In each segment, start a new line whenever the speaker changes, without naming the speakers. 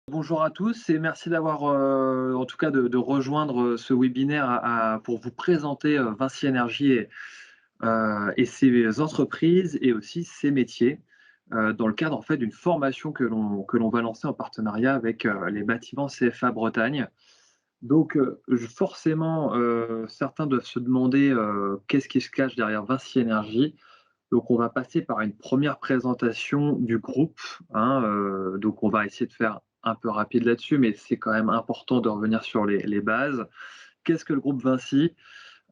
Bonjour à tous et merci d'avoir, en tout cas de rejoindre, ce webinaire pour vous présenter, Vinci Énergie et ses entreprises et aussi ses métiers, dans le cadre en fait d'une formation que l'on va lancer en partenariat avec, les bâtiments CFA Bretagne. Donc, forcément, certains doivent se demander, qu'est-ce qui se cache derrière Vinci Énergie? Donc on va passer par une première présentation du groupe, hein, donc on va essayer de faire un peu rapide là-dessus, mais c'est quand même important de revenir sur les bases. Qu'est-ce que le groupe Vinci?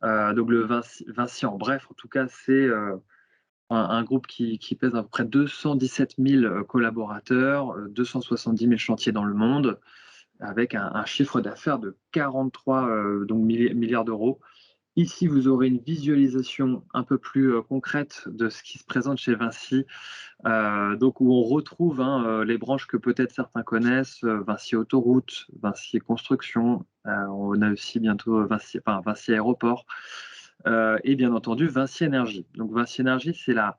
Donc le Vinci en bref, en tout cas, c'est, un groupe qui pèse à peu près 217 000, collaborateurs, 270 000 chantiers dans le monde, avec un chiffre d'affaires de 43, donc milliards d'euros. Ici, vous aurez une visualisation un peu plus, concrète de ce qui se présente chez Vinci, donc où on retrouve, hein, les branches que peut-être certains connaissent, Vinci Autoroute, Vinci Construction, on a aussi bientôt Vinci Aéroport, et bien entendu Vinci Énergie. Donc Vinci Énergie, c'est la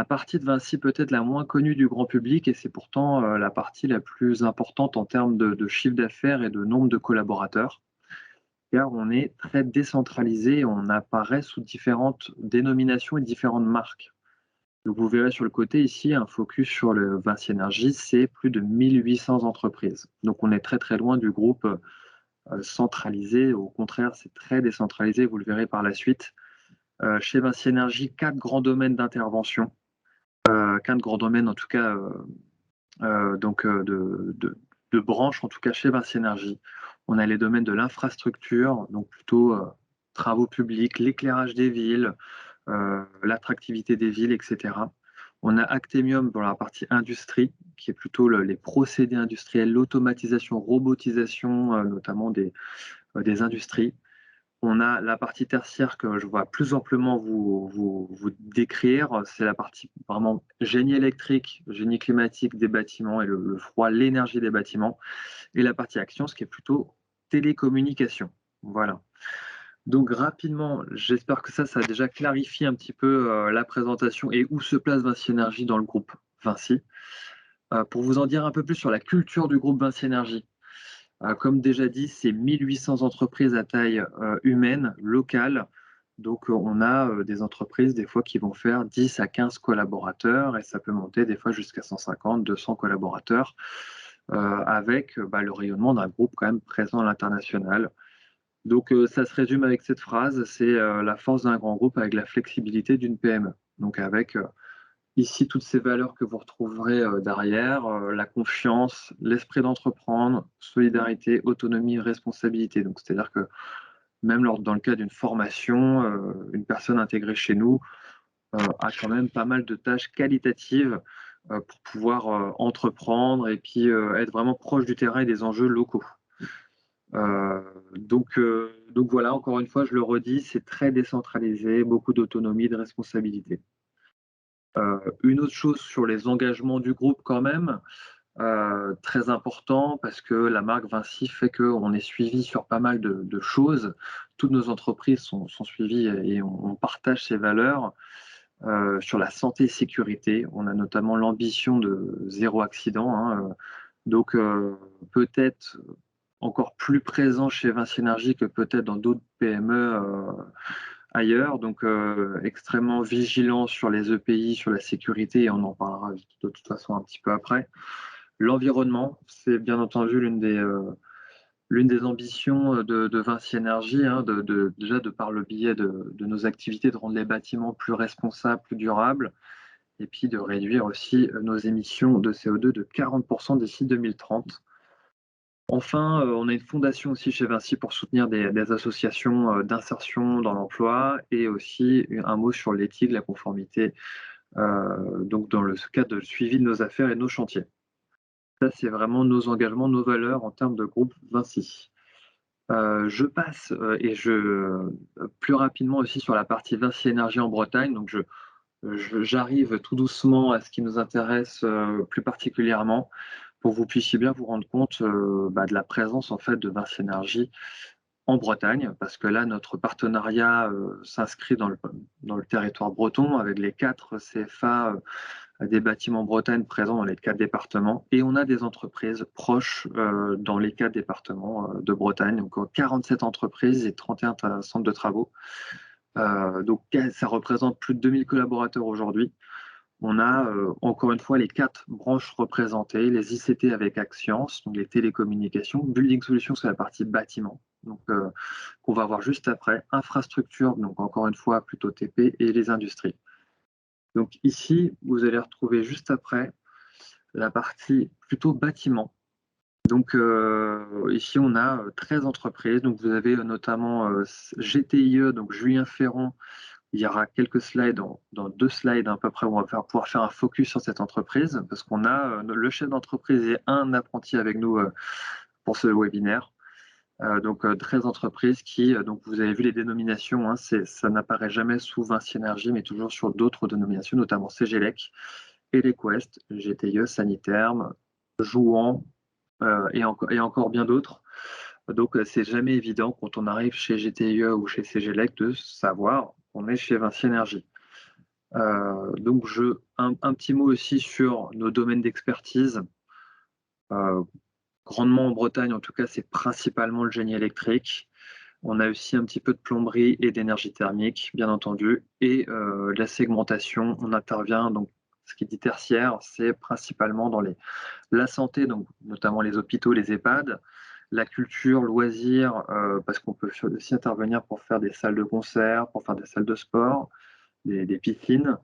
partie de Vinci peut-être la moins connue du grand public et c'est pourtant, la partie la plus importante en termes de chiffre d'affaires et de nombre de collaborateurs, car on est très décentralisé, on apparaît sous différentes dénominations et différentes marques. Donc vous verrez sur le côté ici un focus sur le Vinci Énergie, c'est plus de 1 800 entreprises. Donc on est très très loin du groupe centralisé, au contraire c'est très décentralisé, vous le verrez par la suite. Chez Vinci Énergie, 4 grands domaines d'intervention, 4 grands domaines en tout cas de branches, en tout cas chez Vinci Énergie. On a les domaines de l'infrastructure, donc plutôt travaux publics, l'éclairage des villes, l'attractivité des villes, etc. On a Actemium dans la partie industrie, qui est plutôt les procédés industriels, l'automatisation, robotisation, notamment des industries. On a la partie tertiaire que je vois plus amplement vous décrire, c'est la partie vraiment génie électrique, génie climatique des bâtiments et le froid, l'énergie des bâtiments, et la partie action, ce qui est plutôt télécommunication. Voilà. Donc rapidement, j'espère que ça a déjà clarifié un petit peu, la présentation et où se place Vinci Énergie dans le groupe Vinci. Pour vous en dire un peu plus sur la culture du groupe Vinci Énergie, comme déjà dit, c'est 1 800 entreprises à taille, humaine, locale. Donc, on a, des entreprises des fois qui vont faire 10 à 15 collaborateurs et ça peut monter des fois jusqu'à 150-200 collaborateurs, avec, le rayonnement d'un groupe quand même présent à l'international. Donc, ça se résume avec cette phrase, c'est, la force d'un grand groupe avec la flexibilité d'une PME. Donc avec, ici toutes ces valeurs que vous retrouverez, derrière, la confiance, l'esprit d'entreprendre, solidarité, autonomie, responsabilité. Donc c'est-à-dire que même dans le cas d'une formation, une personne intégrée chez nous, a quand même pas mal de tâches qualitatives, pour pouvoir, entreprendre et puis, être vraiment proche du terrain et des enjeux locaux. Donc voilà, encore une fois, je le redis, c'est très décentralisé, beaucoup d'autonomie, de responsabilité. Une autre chose sur les engagements du groupe quand même, très important parce que la marque Vinci fait qu'on est suivi sur pas mal de choses. Toutes nos entreprises sont suivies et on partage ces valeurs. Sur la santé et sécurité, on a notamment l'ambition de zéro accident, hein, donc peut-être encore plus présent chez Vinci Énergie que peut-être dans d'autres PME, ailleurs. Donc, extrêmement vigilant sur les EPI, sur la sécurité et on en parlera de toute façon un petit peu après. L'environnement, c'est bien entendu l'une des ambitions, de Vinci Énergie, hein, déjà de par le biais de nos activités, de rendre les bâtiments plus responsables, plus durables et puis de réduire aussi, nos émissions de CO2 de 40 d'ici 2030. Enfin, on a une fondation aussi chez Vinci pour soutenir des associations, d'insertion dans l'emploi et aussi un mot sur l'éthique, la conformité, donc dans le cadre de suivi de nos affaires et de nos chantiers. Ça, c'est vraiment nos engagements, nos valeurs en termes de groupe Vinci. Je passe, plus rapidement aussi sur la partie Vinci Énergie en Bretagne, donc j'arrive tout doucement à ce qui nous intéresse, plus particulièrement pour que vous puissiez bien vous rendre compte, de la présence en fait de Vinci Énergie en Bretagne. Parce que là, notre partenariat, s'inscrit dans le territoire breton avec les 4 CFA, des bâtiments Bretagne présents dans les 4 départements et on a des entreprises proches, dans les 4 départements, de Bretagne. Donc, 47 entreprises et 31 centres de travaux. Donc ça représente plus de 2000 collaborateurs aujourd'hui. On a, encore une fois les 4 branches représentées, les ICT avec Axians, donc les télécommunications, Building Solutions, c'est la partie bâtiment, donc qu'on va voir juste après, infrastructure, donc encore une fois plutôt TP et les industries. Donc ici, vous allez retrouver juste après la partie plutôt bâtiment. Donc ici, on a 13 entreprises. Donc vous avez notamment GTIE, donc Julien Ferrand. Il y aura quelques slides, dans 2 slides à peu près, où on va pouvoir faire un focus sur cette entreprise, parce qu'on a le chef d'entreprise et un apprenti avec nous pour ce webinaire. Donc 13 entreprises qui, donc vous avez vu les dénominations, hein, ça n'apparaît jamais sous Vinci Énergie, mais toujours sur d'autres dénominations, notamment CGLEC, EleQuest, GTIE, Saniterme, Jouan, et encore bien d'autres. Donc c'est jamais évident quand on arrive chez GTIE ou chez CGLEC de savoir qu'on est chez Vinci Énergie. Donc un petit mot aussi sur nos domaines d'expertise. Grandement en Bretagne, en tout cas, c'est principalement le génie électrique. On a aussi un petit peu de plomberie et d'énergie thermique, bien entendu, et la segmentation. On intervient, donc ce qui dit tertiaire, c'est principalement dans la santé, donc notamment les hôpitaux, les EHPAD, la culture, loisirs, parce qu'on peut aussi intervenir pour faire des salles de concert, pour faire des salles de sport, des piscines,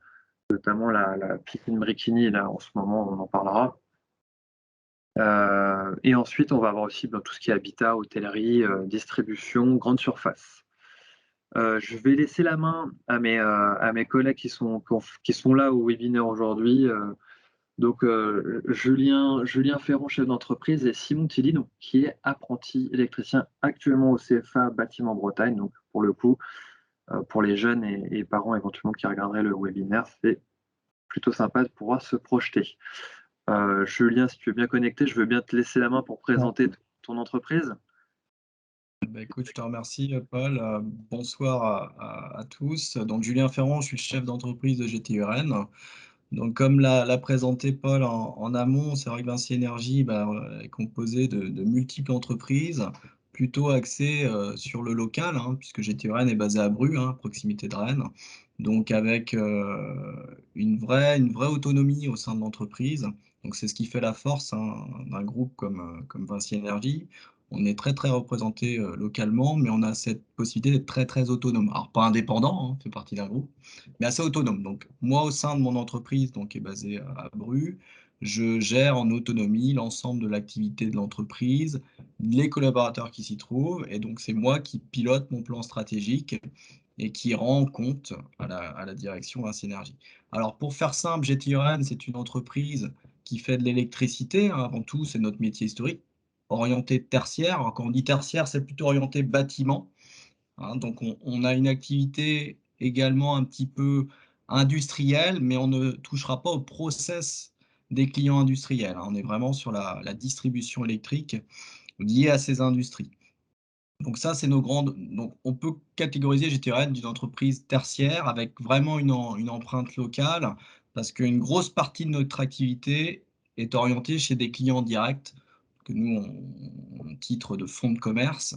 notamment la piscine Brikini, là en ce moment on en parlera. Et ensuite on va avoir aussi tout ce qui est habitat, hôtellerie, distribution, grande surface. Je vais laisser la main à mes collègues qui sont là au webinaire aujourd'hui. Donc Julien Ferrand, chef d'entreprise, et Simon Tilly, donc, qui est apprenti électricien actuellement au CFA Bâtiment Bretagne. Donc pour le coup, pour les jeunes et parents éventuellement qui regarderaient le webinaire, c'est plutôt sympa de pouvoir se projeter. Julien, si tu es bien connecté, je veux bien te laisser la main pour présenter ton entreprise.
Écoute, je te remercie, Paul. Bonsoir à tous. Donc, Julien Ferrand, je suis le chef d'entreprise de GTURN. Donc, comme l'a présenté Paul en amont, c'est vrai que Vinci Énergie est composé de multiples entreprises, plutôt axées sur le local, hein, puisque GTURN est basé à Bru, à proximité de Rennes. Donc, avec une vraie autonomie au sein de l'entreprise. Donc, c'est ce qui fait la force, hein, d'un groupe comme Vinci Énergie. On est très représenté localement, mais on a cette possibilité d'être très autonome. Alors, pas indépendant, hein, on fait partie d'un groupe, mais assez autonome. Donc, moi, au sein de mon entreprise, donc, qui est basée à Bru, je gère en autonomie l'ensemble de l'activité de l'entreprise, les collaborateurs qui s'y trouvent, et donc c'est moi qui pilote mon plan stratégique et qui rend compte à la direction Vinci Énergie. Alors, pour faire simple, GTURN, c'est une entreprise qui fait de l'électricité, hein, avant tout, c'est notre métier historique, orienté tertiaire. Alors, quand on dit tertiaire, c'est plutôt orienté bâtiment, hein. Donc, on a une activité également un petit peu industrielle, mais on ne touchera pas au process des clients industriels, hein. On est vraiment sur la distribution électrique liée à ces industries. Donc ça, c'est nos grandes. Donc on peut catégoriser GTRN d'une entreprise tertiaire avec vraiment une empreinte locale, parce qu'une grosse partie de notre activité est orientée chez des clients directs, que nous, on titre de fonds de commerce.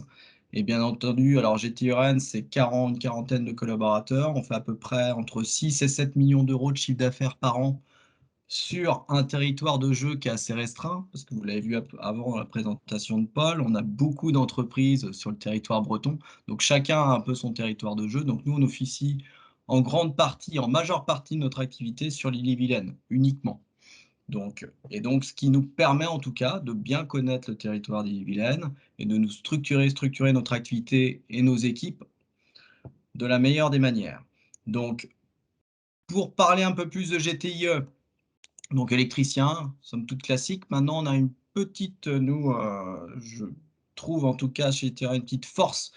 Et bien entendu, alors GTRN, c'est une quarantaine de collaborateurs. On fait à peu près entre 6 et 7 millions d'euros de chiffre d'affaires par an sur un territoire de jeu qui est assez restreint, parce que vous l'avez vu avant la présentation de Paul, on a beaucoup d'entreprises sur le territoire breton, donc chacun a un peu son territoire de jeu. Donc nous, on officie en grande partie, en majeure partie de notre activité sur l'Ille-et-Vilaine, uniquement. Donc, ce qui nous permet en tout cas de bien connaître le territoire d'Ille-et-Vilaine et de nous structurer notre activité et nos équipes de la meilleure des manières. Donc, pour parler un peu plus de GTIE, donc électricien, somme toute classique. Maintenant, on a une petite, je trouve en tout cas chez Terra, une petite force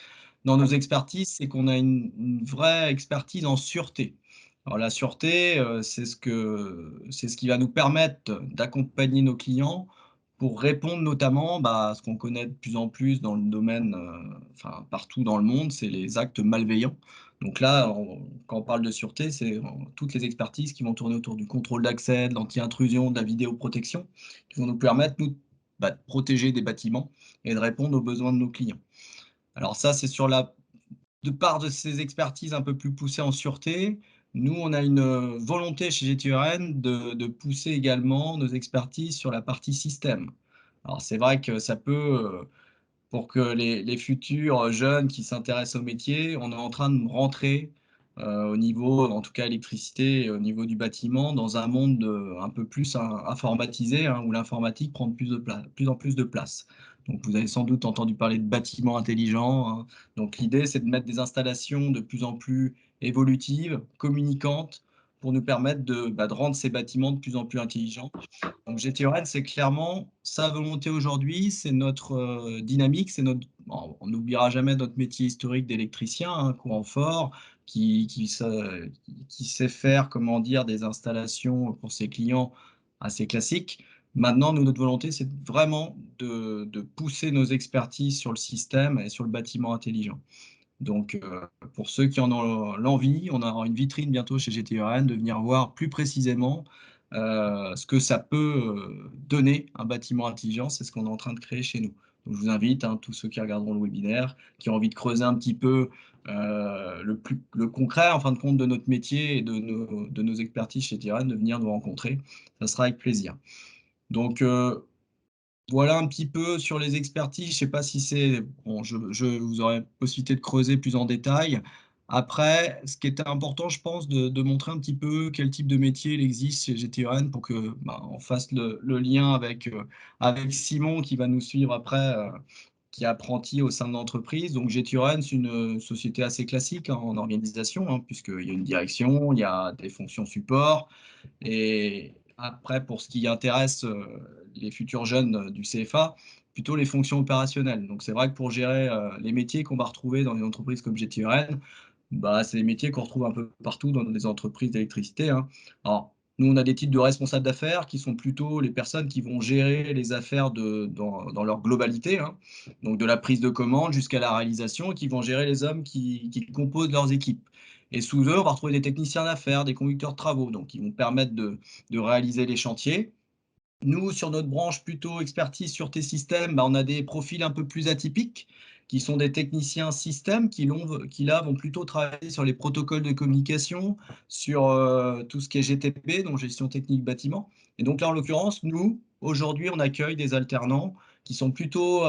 dans nos expertises, c'est qu'on a une vraie expertise en sûreté. Alors la sûreté, c'est ce qui va nous permettre d'accompagner nos clients pour répondre notamment à ce qu'on connaît de plus en plus dans le domaine, enfin partout dans le monde, c'est les actes malveillants. Donc là, quand on parle de sûreté, c'est toutes les expertises qui vont tourner autour du contrôle d'accès, de l'anti-intrusion, de la vidéoprotection, qui vont nous permettre, nous, de protéger des bâtiments et de répondre aux besoins de nos clients. Alors ça, c'est sur la de part de ces expertises un peu plus poussées en sûreté, nous, on a une volonté chez GTURN de pousser également nos expertises sur la partie système. Alors c'est vrai que ça peut, pour que les futurs jeunes qui s'intéressent au métier, on est en train de rentrer, au niveau, en tout cas électricité et au niveau du bâtiment, dans un monde, un peu plus informatisé, hein, où l'informatique prend de plus en plus de place. Donc vous avez sans doute entendu parler de bâtiments intelligents, hein. Donc l'idée, c'est de mettre des installations de plus en plus évolutives, communicantes, pour nous permettre de rendre ces bâtiments de plus en plus intelligents. Donc GTOREN, c'est clairement sa volonté aujourd'hui, c'est notre dynamique, c'est notre. Bon, on n'oubliera jamais notre métier historique d'électricien, hein, courant fort, qui sait faire, comment dire, des installations pour ses clients assez classiques. Maintenant, nous, notre volonté, c'est vraiment de pousser nos expertises sur le système et sur le bâtiment intelligent. Donc, pour ceux qui en ont l'envie, on aura une vitrine bientôt chez GTERN de venir voir plus précisément ce que ça peut donner un bâtiment intelligent. C'est ce qu'on est en train de créer chez nous. Donc, je vous invite, hein, tous ceux qui regarderont le webinaire, qui ont envie de creuser un petit peu le concret, en fin de compte, de notre métier et de nos expertises chez GTERN, de venir nous rencontrer. Ça sera avec plaisir. Donc, voilà un petit peu sur les expertises. Je ne sais pas si c'est bon, vous aurez possibilité de creuser plus en détail. Après, ce qui était important, je pense, de montrer un petit peu quel type de métier il existe chez GTEN pour que on fasse le lien avec Simon qui va nous suivre après, qui est apprenti au sein de l'entreprise. Donc GTEN, c'est une société assez classique, hein, en organisation, hein, puisqu'il y a une direction, il y a des fonctions support, et après, pour ce qui intéresse les futurs jeunes du CFA, plutôt les fonctions opérationnelles. Donc c'est vrai que pour gérer les métiers qu'on va retrouver dans une entreprise comme GTRN, c'est des métiers qu'on retrouve un peu partout dans des entreprises d'électricité, hein. Alors, nous, on a des titres de responsables d'affaires qui sont plutôt les personnes qui vont gérer les affaires dans leur globalité, hein. Donc de la prise de commande jusqu'à la réalisation, et qui vont gérer les hommes qui composent leurs équipes. Et sous eux, on va retrouver des techniciens d'affaires, des conducteurs de travaux, donc qui vont permettre de réaliser les chantiers. Nous, sur notre branche plutôt expertise sûreté système, on a des profils un peu plus atypiques, qui sont des techniciens système qui là vont plutôt travailler sur les protocoles de communication, sur tout ce qui est GTP, donc gestion technique bâtiment. Et donc là, en l'occurrence, nous, aujourd'hui, on accueille des alternants qui sont plutôt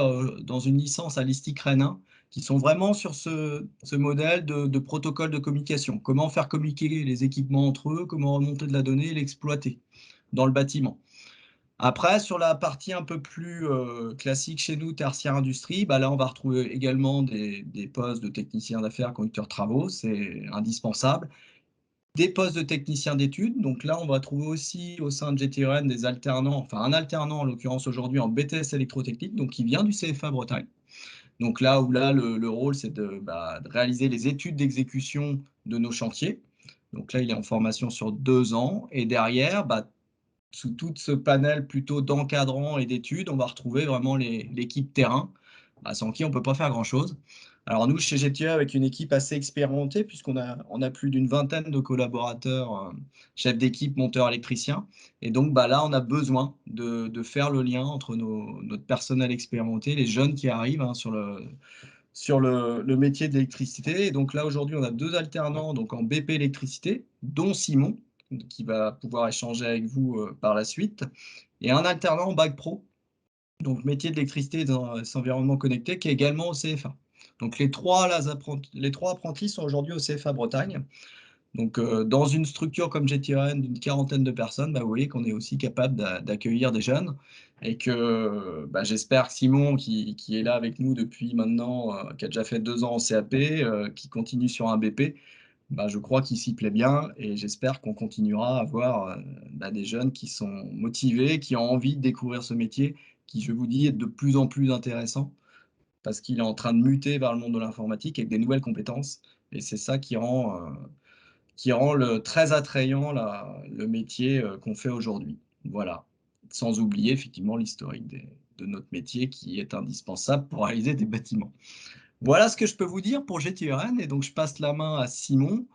dans une licence à l'ISTIC Rennes 1, qui sont vraiment sur ce modèle de protocole de communication. Comment faire communiquer les équipements entre eux, comment remonter de la donnée et l'exploiter dans le bâtiment. Après, sur la partie un peu plus classique chez nous, tertiaire industrie, là, on va retrouver également des postes de techniciens d'affaires, conducteurs travaux, c'est indispensable. Des postes de techniciens d'études, donc là, on va trouver aussi au sein de GTRN des alternants, enfin un alternant en l'occurrence aujourd'hui en BTS électrotechnique, donc qui vient du CFA Bretagne. Donc là où le rôle, c'est de réaliser les études d'exécution de nos chantiers. Donc là, il est en formation sur 2 ans, et derrière, sous tout ce panel plutôt d'encadrants et d'études, on va retrouver vraiment l'équipe terrain, sans qui on ne peut pas faire grand-chose. Alors nous, chez GTE, avec une équipe assez expérimentée, on a plus d'une vingtaine de collaborateurs, chefs d'équipe, monteurs, électriciens. Et donc là, on a besoin de faire le lien entre notre personnel expérimenté, les jeunes qui arrivent, hein, sur le métier d'électricité. Et donc là, aujourd'hui, on a 2 alternants donc en BP électricité, dont Simon, qui va pouvoir échanger avec vous par la suite, et un alternant en bac pro, donc métier d'électricité dans cet environnement connecté, qui est également au CFA. Donc les trois apprentis sont aujourd'hui au CFA Bretagne. Donc dans une structure comme GTRN d'une quarantaine de personnes, vous voyez qu'on est aussi capable d'accueillir des jeunes, et que j'espère que Simon, qui est là avec nous depuis maintenant, qui a déjà fait 2 ans en CAP, qui continue sur un BP, je crois qu'il s'y plaît bien, et j'espère qu'on continuera à avoir des jeunes qui sont motivés, qui ont envie de découvrir ce métier, qui, je vous dis, est de plus en plus intéressant, parce qu'il est en train de muter vers le monde de l'informatique avec des nouvelles compétences, et c'est ça qui rend très attrayant le métier qu'on fait aujourd'hui. Voilà. Sans oublier effectivement l'historique de notre métier qui est indispensable pour réaliser des bâtiments. Voilà ce que je peux vous dire pour GTURN et donc je passe la main à Simon,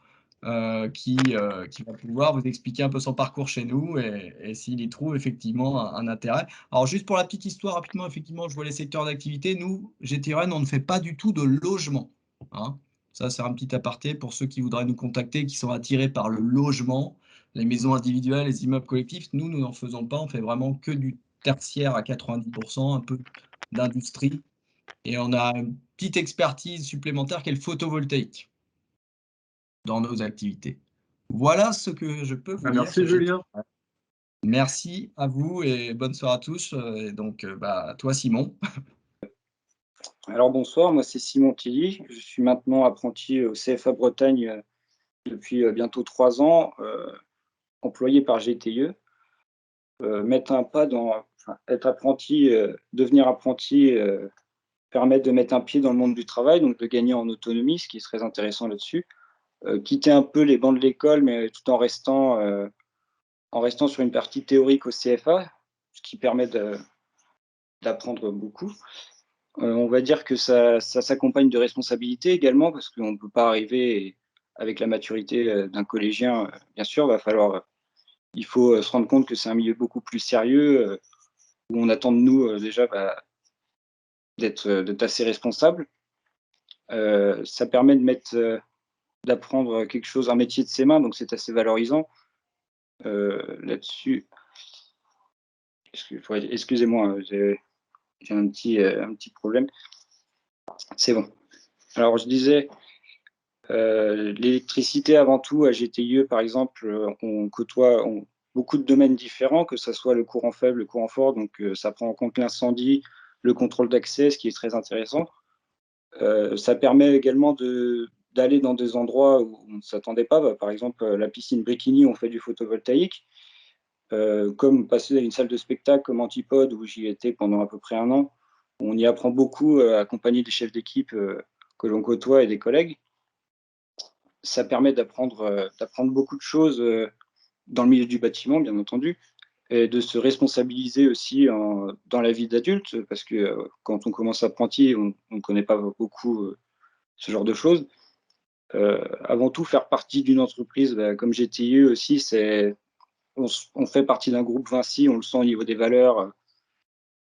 qui va pouvoir vous expliquer un peu son parcours chez nous et s'il y trouve effectivement un intérêt. Alors juste pour la petite histoire rapidement, effectivement, je vois les secteurs d'activité. Nous, GTURN, on ne fait pas du tout de logement, hein. Ça, c'est un petit aparté pour ceux qui voudraient nous contacter, qui sont attirés par le logement, les maisons individuelles, les immeubles collectifs. Nous n'en faisons pas, on fait vraiment que du tertiaire à 90 un peu d'industrie et on a une petite expertise supplémentaire qui est le photovoltaïque dans nos activités. Voilà ce que je peux vous
Ah,
dire
merci
sur
Julien.
GTI. Merci à vous et bonne soirée à tous. Et donc, à toi Simon.
Alors bonsoir, moi c'est Simon Tilly, je suis maintenant apprenti au CFA Bretagne depuis bientôt 3 ans, employé par GTE. Mettre un pas dans, enfin, être apprenti, devenir apprenti, permet de mettre un pied dans le monde du travail, donc de gagner en autonomie, ce qui est très intéressant là-dessus. Quitter un peu les bancs de l'école, mais tout en restant sur une partie théorique au CFA, ce qui permet d'apprendre beaucoup. On va dire que ça s'accompagne de responsabilités également parce qu'on ne peut pas arriver avec la maturité, d'un collégien, bien sûr, il faut, se rendre compte que c'est un milieu beaucoup plus sérieux, où on attend de nous, déjà, d'être assez responsable. Ça permet d'apprendre quelque chose, un métier de ses mains, donc c'est assez valorisant. Là-dessus, excusez-moi, j'ai un petit problème. C'est bon. Alors je disais, l'électricité avant tout à GTIE par exemple, on côtoie beaucoup de domaines différents, que ça soit le courant faible, le courant fort, donc ça prend en compte l'incendie, le contrôle d'accès, ce qui est très intéressant. Ça permet également d'aller dans des endroits où on ne s'attendait pas. Bah, par exemple, la piscine Bricquigny, on fait du photovoltaïque. Comme passer à une salle de spectacle comme Antipode où j'y étais pendant à peu près 1 an, on y apprend beaucoup, accompagné des chefs d'équipe, que l'on côtoie et des collègues. Ça permet d'apprendre beaucoup de choses, dans le milieu du bâtiment, bien entendu, et de se responsabiliser aussi dans la vie d'adulte, parce que quand on commence apprenti, on ne connaît pas beaucoup ce genre de choses. Avant tout, faire partie d'une entreprise comme GTIE aussi, on fait partie d'un groupe Vinci, on le sent au niveau des valeurs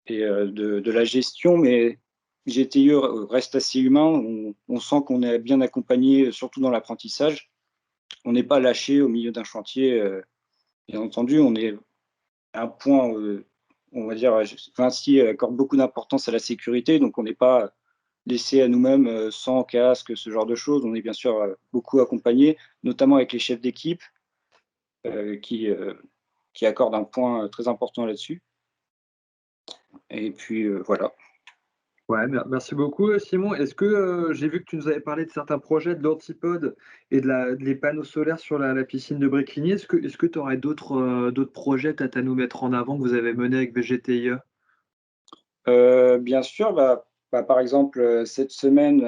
et de la gestion, mais GTIE reste assez humain. On sent qu'on est bien accompagné, surtout dans l'apprentissage. On n'est pas lâché au milieu d'un chantier. Bien entendu, on est à un point, on va dire, Vinci accorde beaucoup d'importance à la sécurité, donc on n'est pas laissé à nous-mêmes sans casque, ce genre de choses. On est bien sûr beaucoup accompagné, notamment avec les chefs d'équipe euh, qui, euh, qui accordent un point très important là-dessus. Et puis voilà.
Ouais, merci beaucoup, Simon. Est-ce que j'ai vu que tu nous avais parlé de certains projets de l'Antipode et les panneaux solaires sur la piscine de Bréquigny. Est-ce que tu aurais d'autres projets peut-être à nous mettre en avant que vous avez menés avec VGTIE?
Bien sûr, par exemple, cette semaine,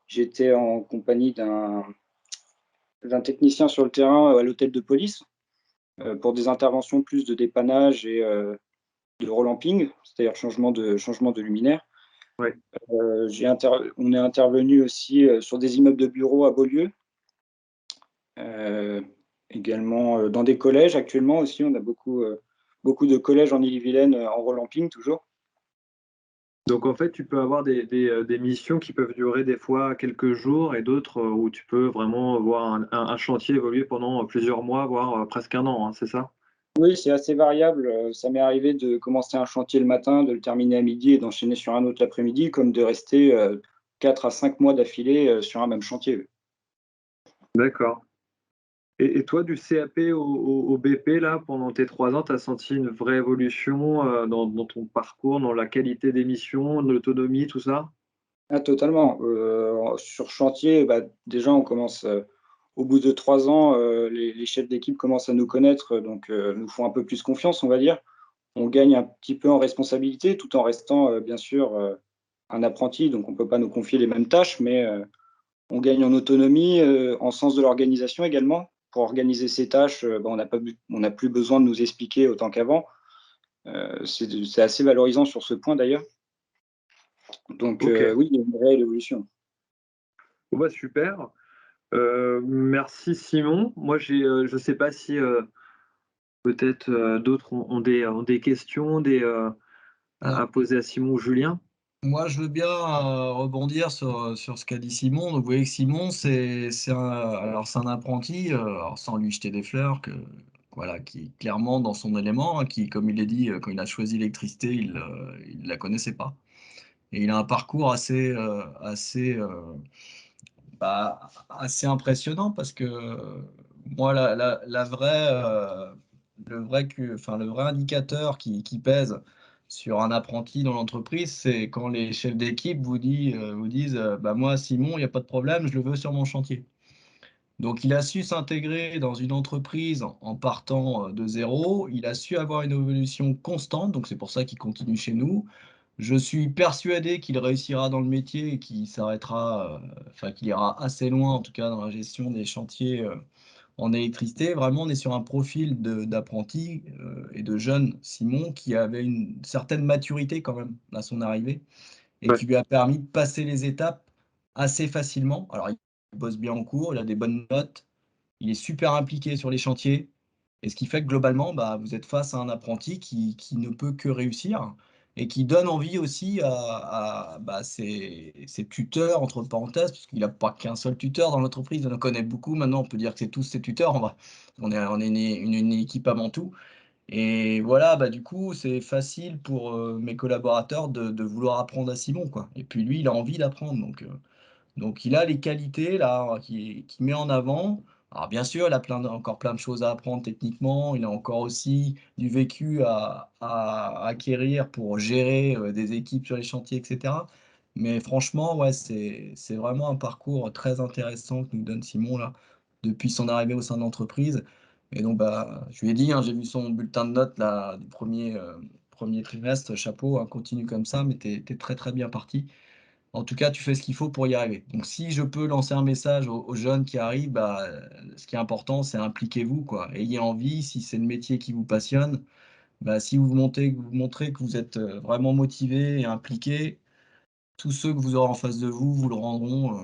j'étais en compagnie d'un technicien sur le terrain à l'hôtel de police pour des interventions plus de dépannage et de relamping, c'est-à-dire changement de luminaire.
Ouais.
On est intervenu aussi sur des immeubles de bureaux à Beaulieu, euh, également dans des collèges actuellement aussi. On a beaucoup de collèges en Ille-et-Vilaine en relamping toujours.
Donc en fait, tu peux avoir des missions qui peuvent durer des fois quelques jours et d'autres où tu peux vraiment voir un chantier évoluer pendant plusieurs mois, voire presque un an, hein, c'est ça?
Oui, c'est assez variable. Ça m'est arrivé de commencer un chantier le matin, de le terminer à midi et d'enchaîner sur un autre l'après-midi, comme de rester 4 à 5 mois d'affilée sur un même chantier.
D'accord. Et toi, du CAP au BP, là, pendant tes 3 ans, tu as senti une vraie évolution dans ton parcours, dans la qualité des missions, de l'autonomie, tout ça?
Ah, totalement. Sur chantier, déjà, on commence au bout de 3 ans, les chefs d'équipe commencent à nous connaître, donc nous font un peu plus confiance, on va dire. On gagne un petit peu en responsabilité tout en restant, bien sûr, un apprenti, donc on ne peut pas nous confier les mêmes tâches, mais on gagne en autonomie, en sens de l'organisation également. Pour organiser ces tâches, on n'a plus besoin de nous expliquer autant qu'avant. C'est assez valorisant sur ce point d'ailleurs. Donc
Ok,
oui, il y a une réelle évolution.
bon, bah, super. Merci Simon. Moi, je ne sais pas si peut-être d'autres ont des questions à
Alors,
poser à Simon ou Julien.
moi, je veux bien rebondir sur ce qu'a dit Simon. Donc, vous voyez que Simon, c'est un apprenti, alors sans lui jeter des fleurs, voilà, qui est clairement dans son élément, hein, qui, comme il l'a dit, quand il a choisi l'électricité, il la connaissait pas. Et il a un parcours assez impressionnant parce que moi, la vraie, le vrai indicateur qui pèse sur un apprenti dans l'entreprise, c'est quand les chefs d'équipe vous disent bah, moi, Simon, il n'y a pas de problème, je le veux sur mon chantier. Donc, il a su s'intégrer dans une entreprise en partant de zéro. Il a su avoir une évolution constante. Donc, c'est pour ça qu'il continue chez nous. Je suis persuadé qu'il réussira dans le métier et qu'il s'arrêtera, enfin qu'il ira assez loin, en tout cas dans la gestion des chantiers en électricité. Vraiment, on est sur un profil d'apprenti et de jeune Simon qui avait une certaine maturité quand même à son arrivée et
Ouais.
qui lui a permis de passer les étapes assez facilement. Alors, il bosse bien en cours, il a des bonnes notes, il est super impliqué sur les chantiers. Et ce qui fait que globalement, bah, vous êtes face à un apprenti qui ne peut que réussir et qui donne envie aussi bah, ses tuteurs, entre parenthèses, parce qu'il n'a pas qu'un seul tuteur dans l'entreprise, on en connaît beaucoup. Maintenant, on peut dire que c'est tous ses tuteurs. On est une équipe avant tout. Et voilà, bah, du coup, c'est facile pour mes collaborateurs de vouloir apprendre à Simon, quoi. Et puis lui, il a envie d'apprendre. Donc il a les qualités là qu'il met en avant. Alors bien sûr, il a encore plein de choses à apprendre techniquement. Il a encore aussi du vécu à acquérir pour gérer des équipes sur les chantiers, etc. Mais franchement, ouais, c'est vraiment un parcours très intéressant que nous donne Simon là depuis son arrivée au sein de l'entreprise. Et donc bah, je lui ai dit, hein, j'ai vu son bulletin de notes là du premier trimestre. Chapeau, hein, continue comme ça, mais t'es très très bien parti. En tout cas, tu fais ce qu'il faut pour y arriver. Donc, si je peux lancer un message aux jeunes qui arrivent, bah, ce qui est important, c'est impliquez-vous, quoi. Ayez envie, si c'est le métier qui vous passionne, bah, si vous montrez que vous êtes vraiment motivé et impliqué, tous ceux que vous aurez en face de vous, vous le rendront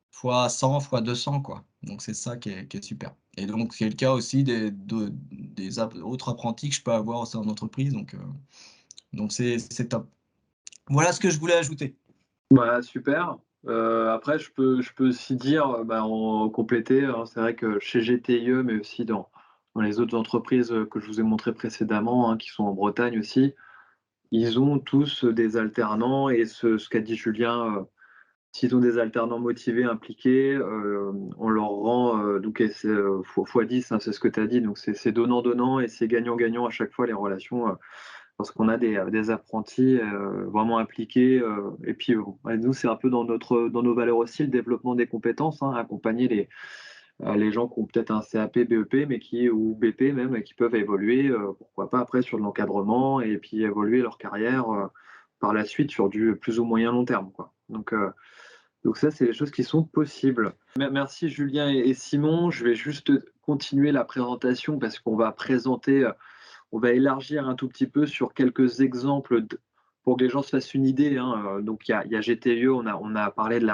fois 100, fois 200, quoi. Donc, c'est ça qui est super. Et donc, c'est le cas aussi des autres apprentis que je peux avoir au sein de l'entreprise. Donc c'est top. Voilà ce que je voulais ajouter.
Bah, super. Après, je peux aussi dire, bah, en compléter, hein, c'est vrai que chez GTIE, mais aussi dans les autres entreprises que je vous ai montrées précédemment, hein, qui sont en Bretagne aussi, ils ont tous des alternants et ce qu'a dit Julien, s'ils ont des alternants motivés, impliqués, on leur rend, donc et c'est fois 10, hein, c'est ce que tu as dit, donc c'est donnant-donnant et c'est gagnant-gagnant à chaque fois les relations. Parce qu'on a des apprentis vraiment impliqués. Et puis, ouais, nous, c'est un peu dans nos valeurs aussi, le développement des compétences, hein, accompagner les gens qui ont peut-être un CAP, BEP, ou BP même, et qui peuvent évoluer, pourquoi pas après sur de l'encadrement, et puis évoluer leur carrière par la suite sur du plus ou moyen long terme, quoi. Donc ça, c'est des choses qui sont possibles. Merci Julien et Simon. Je vais juste continuer la présentation parce qu'on va présenter on va élargir un tout petit peu sur quelques exemples pour que les gens se fassent une idée, hein. Donc, il y a GTE, on a parlé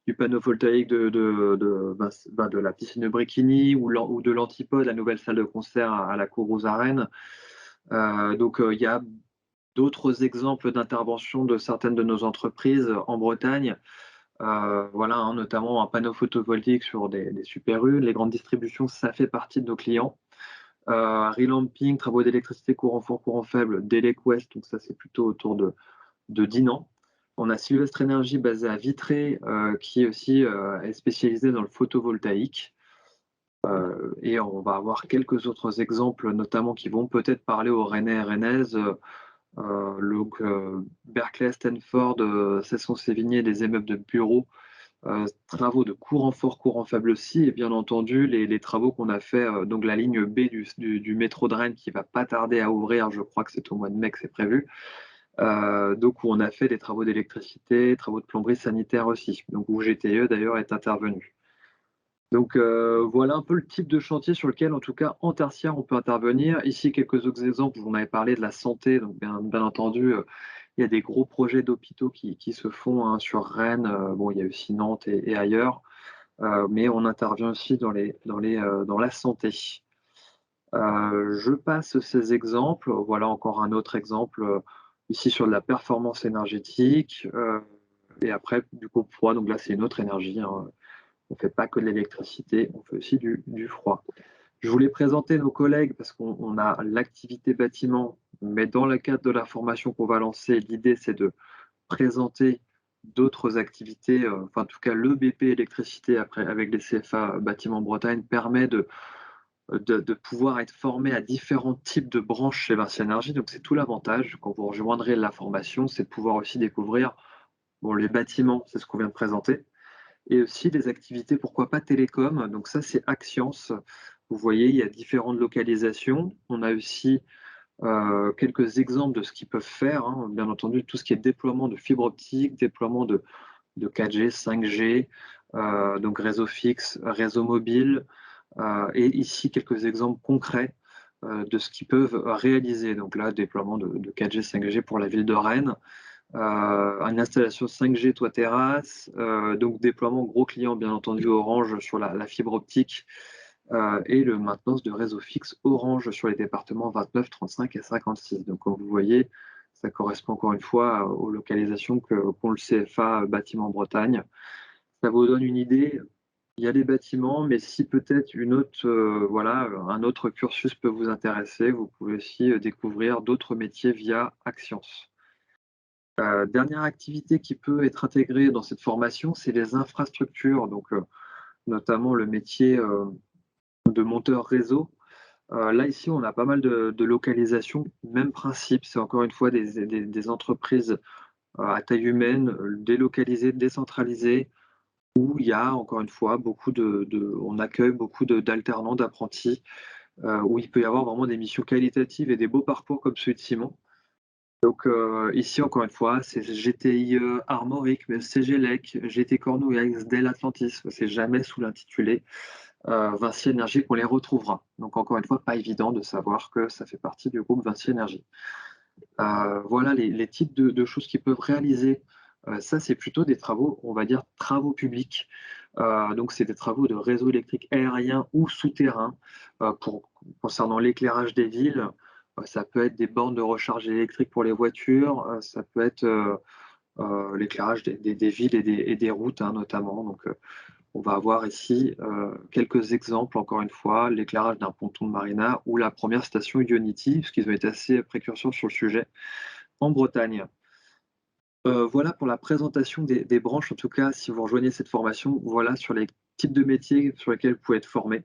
du panneau voltaïque de la piscine de Bréquigny ou de l'Antipode, la nouvelle salle de concert à la Cour aux Arènes. Il y a d'autres exemples d'intervention de certaines de nos entreprises en Bretagne. Voilà, hein, notamment un panneau photovoltaïque sur des super U. Les grandes distributions, ça fait partie de nos clients. Relamping, travaux d'électricité courant fort, courant faible, Delec West, donc ça c'est plutôt autour de Dinan. On a Sylvestre Énergie basé à Vitré, qui aussi est spécialisé dans le photovoltaïque. Et on va avoir quelques autres exemples, notamment qui vont peut-être parler aux Rennais et Rennaises. Berkeley, Stanford, Cesson-Sévigné, des immeubles de bureaux, travaux de courant fort, courant faible aussi, et bien entendu les travaux qu'on a fait, donc la ligne B du métro de Rennes qui va pas tarder à ouvrir, je crois que c'est au mois de mai que c'est prévu, donc où on a fait des travaux d'électricité, travaux de plomberie sanitaire aussi, donc où GTE d'ailleurs est intervenu. Donc voilà un peu le type de chantier sur lequel, en tout cas en tertiaire, on peut intervenir. Ici, quelques autres exemples, vous en avez parlé de la santé, donc bien entendu, Il y a des gros projets d'hôpitaux qui se font hein, sur Rennes, bon, il y a aussi Nantes et ailleurs, mais on intervient aussi dans la santé. Je passe ces exemples. Voilà encore un autre exemple, ici sur de la performance énergétique, et après du coup froid, donc là c'est une autre énergie, hein. On ne fait pas que de l'électricité, on fait aussi du froid. Je voulais présenter nos collègues parce qu'on a l'activité bâtiment, mais dans le cadre de la formation qu'on va lancer, l'idée c'est de présenter d'autres activités, enfin en tout cas le BP électricité après avec les CFA Bâtiment Bretagne permet de pouvoir être formé à différents types de branches chez Vinci Énergie. Donc c'est tout l'avantage quand vous rejoindrez la formation, c'est de pouvoir aussi découvrir bon, les bâtiments, c'est ce qu'on vient de présenter, et aussi des activités, pourquoi pas télécom. Donc ça c'est Axience. Vous voyez, il y a différentes localisations. On a aussi quelques exemples de ce qu'ils peuvent faire, hein. Bien entendu, tout ce qui est déploiement de fibre optique, déploiement de 4G, 5G, donc réseau fixe, réseau mobile, et ici quelques exemples concrets de ce qu'ils peuvent réaliser. Donc là, déploiement de 4G, 5G pour la ville de Rennes, une installation 5G toit terrasse, donc déploiement gros client bien entendu Orange sur la fibre optique, et le maintenance de réseau fixe Orange sur les départements 29, 35 et 56. Donc comme vous voyez, ça correspond encore une fois aux localisations qu'ont le CFA Bâtiment Bretagne. Ça vous donne une idée. Il y a les bâtiments, mais si peut-être voilà, un autre cursus peut vous intéresser, vous pouvez aussi découvrir d'autres métiers via Axience. Dernière activité qui peut être intégrée dans cette formation, c'est les infrastructures, donc notamment le métier de monteur réseau. Là, ici, on a pas mal de localisations, même principe, c'est encore une fois des entreprises à taille humaine, délocalisées, décentralisées, où il y a encore une fois on accueille beaucoup d'alternants, d'apprentis, où il peut y avoir vraiment des missions qualitatives et des beaux parcours comme celui de Simon. Donc ici encore une fois, c'est GTI Armorique, mais CGLEC, GT Cornouailles, Dell Atlantis, c'est jamais sous l'intitulé Vinci Énergie qu'on les retrouvera. Donc encore une fois, pas évident de savoir que ça fait partie du groupe Vinci Énergie. Voilà les types de choses qu'ils peuvent réaliser. Ça, c'est plutôt des travaux, on va dire, travaux publics. Donc, c'est des travaux de réseau électrique aérien ou souterrain concernant l'éclairage des villes. Ça peut être des bornes de recharge électrique pour les voitures. Ça peut être l'éclairage des villes et des routes, hein, notamment. Donc, on va avoir ici quelques exemples, encore une fois, l'éclairage d'un ponton de marina ou la première station Ionity, parce qu'ils ont été assez précurseurs sur le sujet, en Bretagne. Voilà pour la présentation des branches, en tout cas, si vous rejoignez cette formation, voilà sur les types de métiers sur lesquels vous pouvez être formé.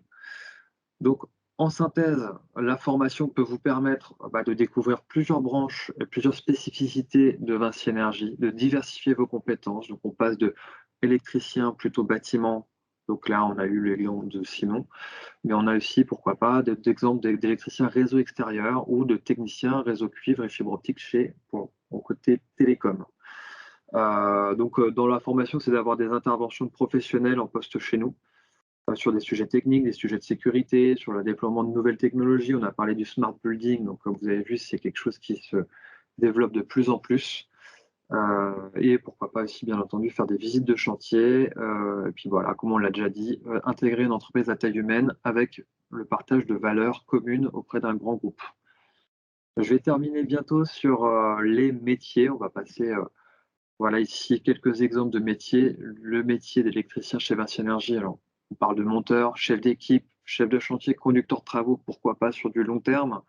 Donc, en synthèse, la formation peut vous permettre de découvrir plusieurs branches et plusieurs spécificités de Vinci Énergie, de diversifier vos compétences. Donc, on passe de électricien plutôt bâtiment. Donc là, on a eu l'exemple de Simon, mais on a aussi, pourquoi pas, d'exemples d'électriciens réseau extérieur ou de techniciens réseau cuivre et fibre optique pour côté télécom. Donc, dans la formation, c'est d'avoir des interventions de professionnels en poste chez nous sur des sujets techniques, des sujets de sécurité, sur le déploiement de nouvelles technologies. On a parlé du smart building, donc comme vous avez vu, c'est quelque chose qui se développe de plus en plus. Et pourquoi pas aussi, bien entendu, faire des visites de chantier. Et puis voilà, comme on l'a déjà dit, intégrer une entreprise à taille humaine avec le partage de valeurs communes auprès d'un grand groupe. Je vais terminer bientôt sur les métiers. On va passer, voilà ici quelques exemples de métiers. Le métier d'électricien chez Vinci Énergie, alors on parle de monteur, chef d'équipe, chef de chantier, conducteur de travaux, pourquoi pas sur du long terme.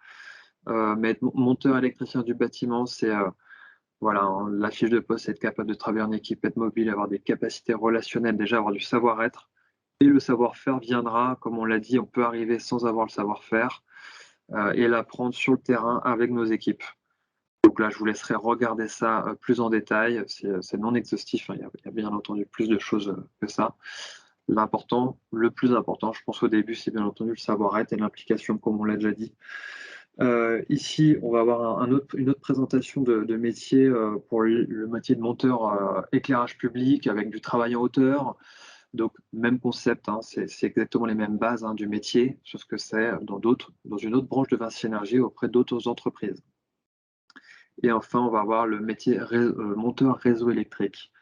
Mais être monteur électricien du bâtiment, c'est voilà, hein, la fiche de poste, c'est être capable de travailler en équipe, être mobile, avoir des capacités relationnelles, déjà avoir du savoir-être. Et le savoir-faire viendra, comme on l'a dit, on peut arriver sans avoir le savoir-faire et l'apprendre sur le terrain avec nos équipes. Donc là, je vous laisserai regarder ça plus en détail. C'est non exhaustif, hein, il y a bien entendu plus de choses que ça. Le plus important, je pense au début, c'est bien entendu le savoir-être et l'implication, comme on l'a déjà dit. Ici, on va avoir une autre présentation de métier pour le métier de monteur éclairage public avec du travail en hauteur. Donc, même concept, hein, c'est exactement les mêmes bases hein, du métier, sauf que c'est dans une autre branche de Vinci Énergie auprès d'autres entreprises. Et enfin, on va avoir le métier monteur réseau électrique,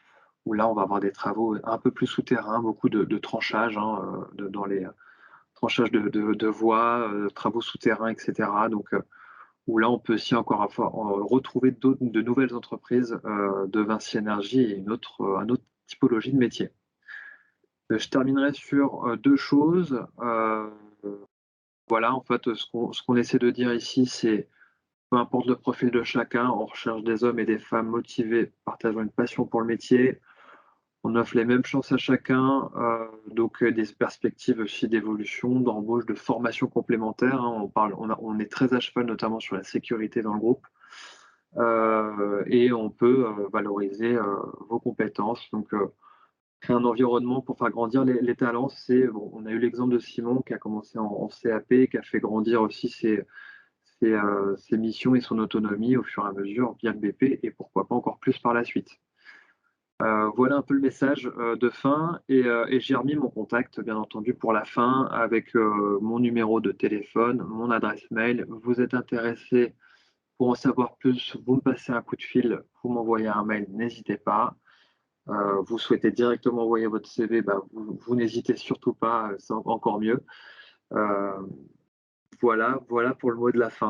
où là, on va avoir des travaux un peu plus souterrains, beaucoup de tranchage, hein, dans les tranchage de voies, travaux souterrains, etc. Donc, où là, on peut aussi encore retrouver de nouvelles entreprises de Vinci Énergie et une autre typologie de métier. Je terminerai sur 2 choses. Voilà, en fait, ce qu'on essaie de dire ici, c'est peu importe le profil de chacun, on recherche des hommes et des femmes motivés, partageant une passion pour le métier. On offre les mêmes chances à chacun, donc des perspectives aussi d'évolution, d'embauche, de formation complémentaire, hein. On est très à cheval notamment sur la sécurité dans le groupe, et on peut valoriser vos compétences. Donc, créer un environnement pour faire grandir les talents. Bon, on a eu l'exemple de Simon qui a commencé en CAP, qui a fait grandir aussi ses missions et son autonomie au fur et à mesure via le BP, et pourquoi pas encore plus par la suite. Voilà un peu le message de fin, et j'ai remis mon contact, bien entendu, pour la fin, avec mon numéro de téléphone, mon adresse mail. Vous êtes intéressé pour en savoir plus, vous me passez un coup de fil, vous m'envoyez un mail, n'hésitez pas. Vous souhaitez directement envoyer votre CV, bah, vous n'hésitez surtout pas, c'est encore mieux. Voilà pour le mot de la fin.